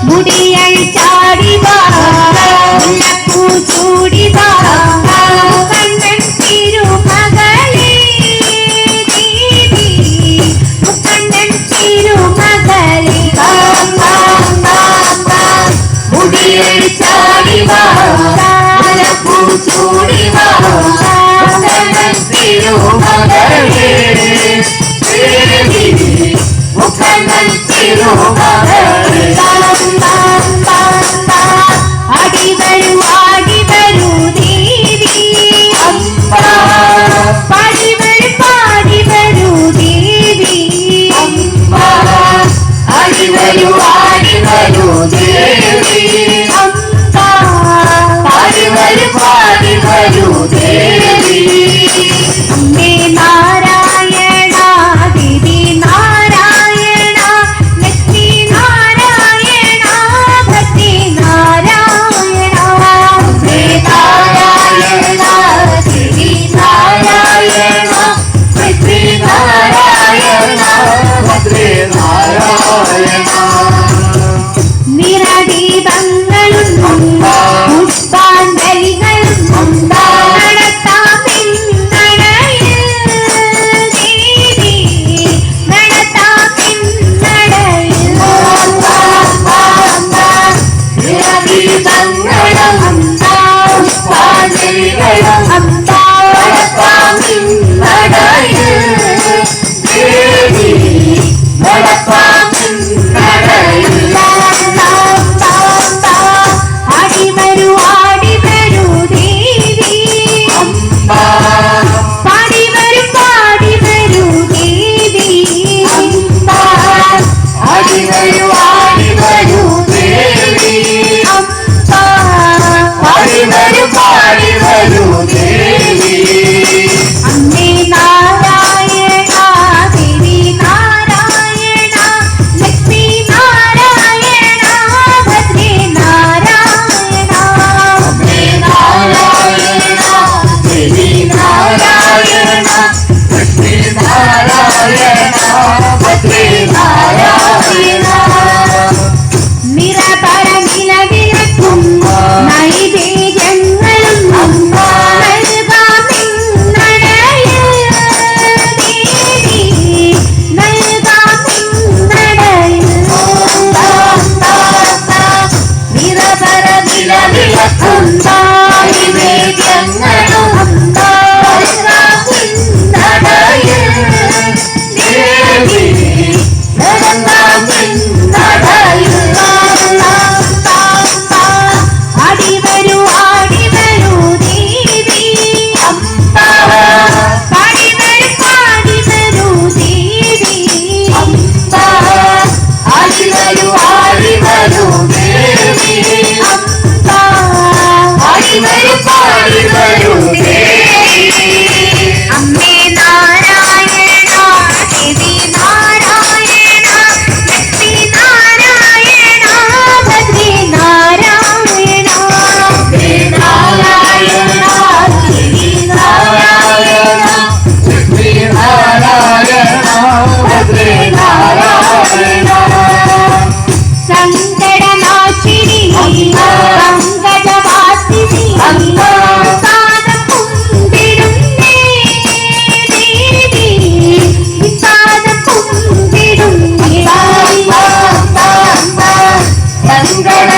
മുടിയഴിച്ചാടിവാ മുല്ലപ്പൂ ചൂടിവാ കണ്ണൻ തിരുമകളേ ദേവി മുക്കണ്ണൻ തിരുമകളേ മുടിയഴിച്ചാടിവാ മുല്ലപ്പൂ ചൂടിവാ കണ്ണൻ തിരുമകളേ ദേവി മുക്കണ്ണൻ തിരുമകളേ ആടിവരൂ ദേവി പാടിവരൂ ദേവി ആടിവരൂ ദേവി പാടിവരൂ ദേവി അമ്മേ നാരായണ ദേവി നാരായണ ലക്ഷ്മി നാരായണ ഭദ്രേ നാരായണ അമ്മേ നാരായണ ദേവി നാരായണ ഭദ്രേ നാരായണ ഭദ്രേ നാരായണ നിറദീപങ്ങളും പുഷ്പാഞ്ജലികളും നടത്താം ഇന്നടയിൽ ദേവി നടത്താം ഇന്നടയിൽ നിറദീപങ്ങളും പുഷ്പാഞ്ജലികളും നടത്താം ഇന്നടയിൽ ദേവി നടത്താം ഇന്നടയിൽ ആടിവരൂ ദേവി പാടിവരൂ ദേവി ആടിവരൂ ദേവി പാടിവരൂ ദേവി അമ്മേ നാരായണ ദേവി നാരായണ ലക്ഷ്മി നാരായണ ഭദ്രേ നാരായണ അമ്മേ നാരായണ ദേവി നാരായണ ലക്ഷ്മി നാരായണ ഭദ്രേ നാരായണ നിറപര നിലവിളക്കും നൈവേദ്യങ്ങളും നൽകാമിന്നടയിൽ ദേവി നൽകാമിന്നടയിൽ നിറപര നിലവിളക്കും നൈവേദ്യങ്ങളും നൽകാമിന്നടയിൽ ദേവി നൽകാമിന്നടയിൽ ആടിവരൂ ദേവി പാടിവരൂ ദേവി ആടിവരൂ ദേവി പാടിവരൂ ദേവി അമ്മേ നാരായണ ദേവി നാരായണ ലക്ഷ്മി നാരായണ ഭദ്രേ നാരായണ അമ്മേ നാരായണ ദേവി നാരായണ ലക്ഷ്മി നാരായണ ഭദ്രേ നാരായണ സങ്കടനാശിനി പങ്കജവാസിനി പാദം കുമ്പിടുന്നേ ദേവി പാദം കുമ്പിടുന്നേ സങ്കട